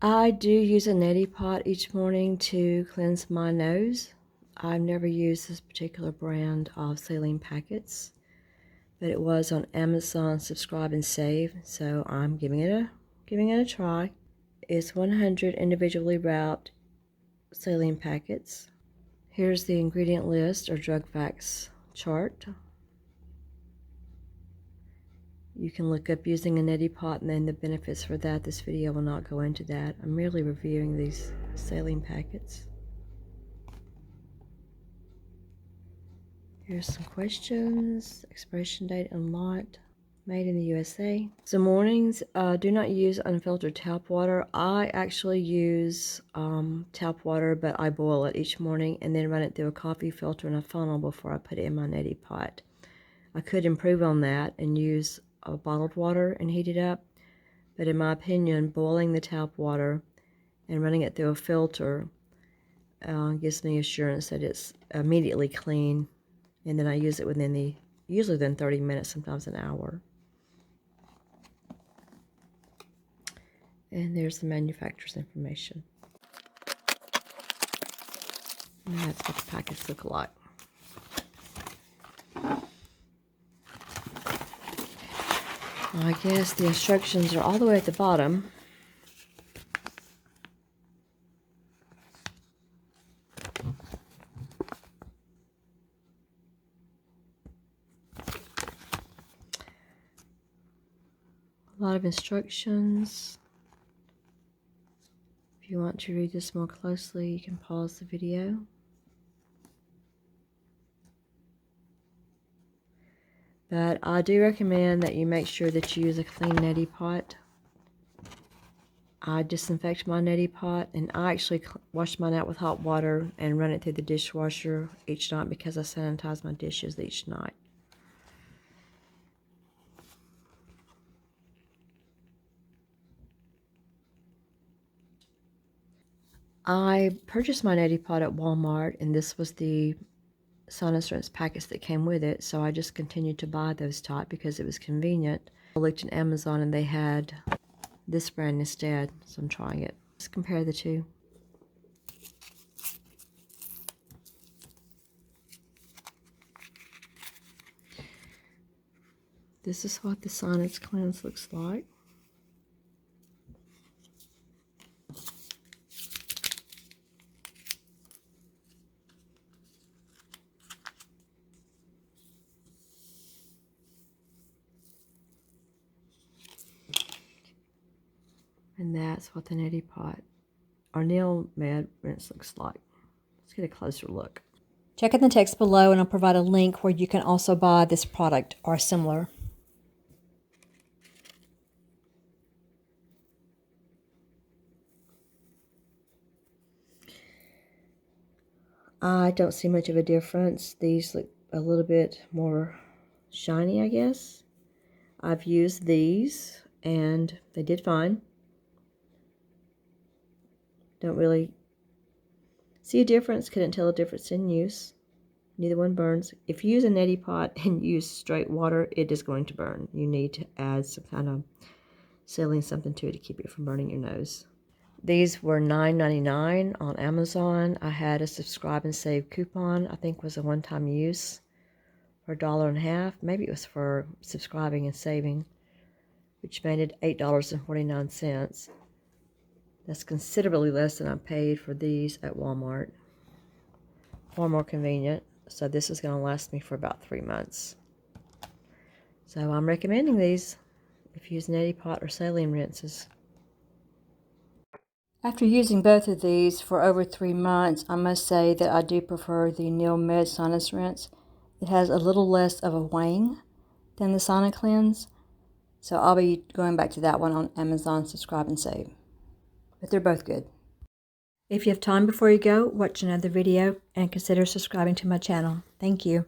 I do use a Neti Pot each morning to cleanse my nose. I've never used this particular brand of saline packets, but it was on Amazon Subscribe and Save, so I'm giving it a try. It's 100 individually wrapped saline packets. Here's the ingredient list or drug facts chart. You can look up using a Neti Pot and then the benefits for that. This video will not go into that. I'm merely reviewing these saline packets. Here's some questions. Expiration date unlocked. Made in the USA. So mornings, do not use unfiltered tap water. I actually use tap water, but I boil it each morning and then run it through a coffee filter and a funnel before I put it in my Neti Pot. I could improve on that and use bottled water and heat it up, but in my opinion, boiling the tap water and running it through a filter gives me assurance that it's immediately clean, and then I use it usually within 30 minutes, sometimes an hour. And there's the manufacturer's information. And that's what the packets look like. I guess the instructions are all the way at the bottom. A lot of instructions. If you want to read this more closely, you can pause the video. But I do recommend that you make sure that you use a clean Neti Pot. I disinfect my Neti Pot, and I actually wash mine out with hot water and run it through the dishwasher each night because I sanitize my dishes each night. I purchased my Neti Pot at Walmart, and this was the Sinus Rinse packets that came with it, so I just continued to buy those type because it was convenient. I looked at Amazon and they had this brand instead, so I'm trying it. Let's compare the two. This is what the SinuCleanse looks like. And that's what the Neti Pot or NeilMed Rinse looks like. Let's get a closer look. Check in the text below and I'll provide a link where you can also buy this product or similar. I don't see much of a difference. These look a little bit more shiny, I guess. I've used these and they did fine. Don't really see a difference. Couldn't tell a difference in use. Neither one burns. If you use a Neti Pot and use straight water, it is going to burn. You need to add some kind of saline something to it to keep it from burning your nose. These were $9.99 on Amazon. I had a subscribe and save coupon. I think it was a one-time use for $1.50. Maybe it was for subscribing and saving, which made it $8.49. That's considerably less than I paid for these at Walmart. Far more convenient. So this is going to last me for about 3 months. So I'm recommending these if you use Neti Pot or saline rinses. After using both of these for over 3 months, I must say that I do prefer the NeilMed Sinus Rinse. It has a little less of a wang than the SinuCleanse. So I'll be going back to that one on Amazon Subscribe and Save. But they're both good. If you have time before you go, watch another video and consider subscribing to my channel. Thank you.